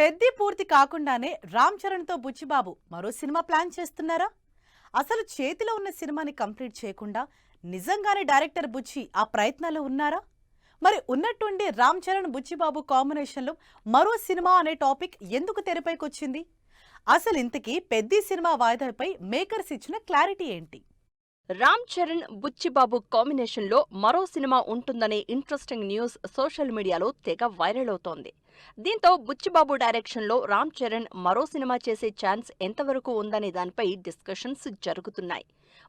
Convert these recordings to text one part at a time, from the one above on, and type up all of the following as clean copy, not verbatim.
పెద్ది పూర్తి కాకుండానే రామ్ చరణ్తో బుచ్చిబాబు మరో సినిమా ప్లాన్ చేస్తున్నారా? అసలు చేతిలో ఉన్న సినిమాని కంప్లీట్ చేయకుండా నిజంగానే డైరెక్టర్ బుచ్చి ఆ ప్రయత్నాలు ఉన్నారా? మరి ఉన్నట్టుండి రామ్ చరణ్ బుచ్చిబాబు కాంబినేషన్లో మరో సినిమా అనే టాపిక్ ఎందుకు తెరపైకొచ్చింది? అసలు ఇంతకీ పెద్ది సినిమా వాయిదాపై మేకర్స్ ఇచ్చిన క్లారిటీ ఏంటి? రామ్ చరణ్, బుచ్చిబాబు కాంబినేషన్లో మరో సినిమా ఉంటుందనే ఇంట్రెస్టింగ్ న్యూస్ సోషల్ మీడియాలో తెగ వైరల్ అవుతోంది. దీంతో బుచ్చిబాబు డైరెక్షన్లో రామ్ చరణ్ మరో సినిమా చేసే ఛాన్స్ ఎంతవరకు ఉందనే దానిపై డిస్కషన్స్ జరుగుతున్నాయి.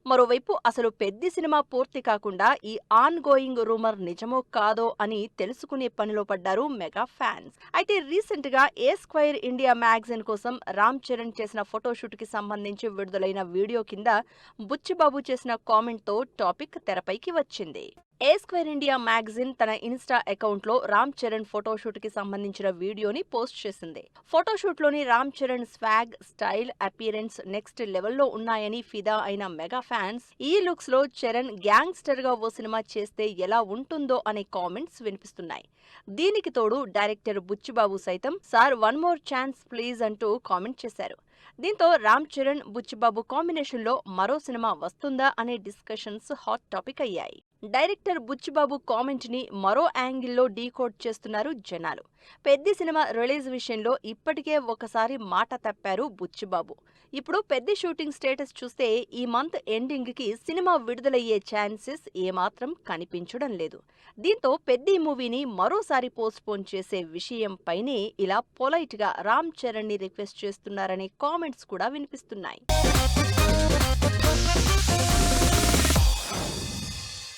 మరోవైపు అసలు పెద్ది సినిమా పూర్తి కాకుండా ఈ ఆన్ గోయింగ్ రూమర్ నిజమో కాదో అని తెలుసుకునే పనిలో పడ్డారు మెగా ఫ్యాన్స్. అయితే రీసెంట్ గా ఏ స్క్వేర్ ఇండియా మ్యాగజైన్ కోసం రామ్ చరణ్ చేసిన ఫోటోషూట్ కి సంబంధించి విడుదలైన వీడియో కింద బుచ్చిబాబు చేసిన కామెంట్ తో టాపిక్ తెరపైకి వచ్చింది. ఏ స్క్వేర్ ఇండియా మ్యాగజైన్ తన ఇన్స్టా అకౌంట్ లో రామ్ చరణ్ ఫోటోషూట్ కి సంబంధించిన వీడియోని పోస్ట్ చేసింది. ఫోటోషూట్ లోని Ram Charan swag, style, appearance next లెవెల్లో ఉన్నాయని ఫిదా అయిన మెగా ఫ్యాన్స్ ఈ లుక్స్ లో చరణ్ గ్యాంగ్స్టర్ గా ఓ సినిమా చేస్తే ఎలా ఉంటుందో అనే కామెంట్స్ వినిపిస్తున్నాయి. దీనికి తోడు డైరెక్టర్ బుచ్చిబాబు సైతం sir one more chance please అంటూ కామెంట్ చేశారు. దీంతో రామ్ చరణ్, బుచ్చిబాబు కాంబినేషన్ లో మరో సినిమా వస్తుందా అనే డిస్కషన్స్ హాట్ టాపిక్ అయ్యాయి. డైరెక్టర్ బుచ్చిబాబు కామెంట్ ని మరో యాంగిల్లో డీకోడ్ చేస్తున్నారు జనాలు. పెద్ది సినిమా రిలీజ్ విషయంలో ఇప్పటికే ఒకసారి మాట తప్పారు బుచ్చిబాబు. ఇప్పుడు పెద్ది షూటింగ్ స్టేటస్ చూస్తే ఈ మంత్ ఎండింగ్ కి సినిమా విడుదలయ్యే ఛాన్సెస్ ఏమాత్రం కనిపించడం లేదు. దీంతో పెద్ది మూవీని మరోసారి పోస్ట్పోన్ చేసే విషయంపైనే ఇలా పొలైట్ గా రామ్ చరణ్ ని రిక్వెస్ట్ చేస్తున్నారనే కామెంట్స్ కూడా వినిపిస్తున్నాయి.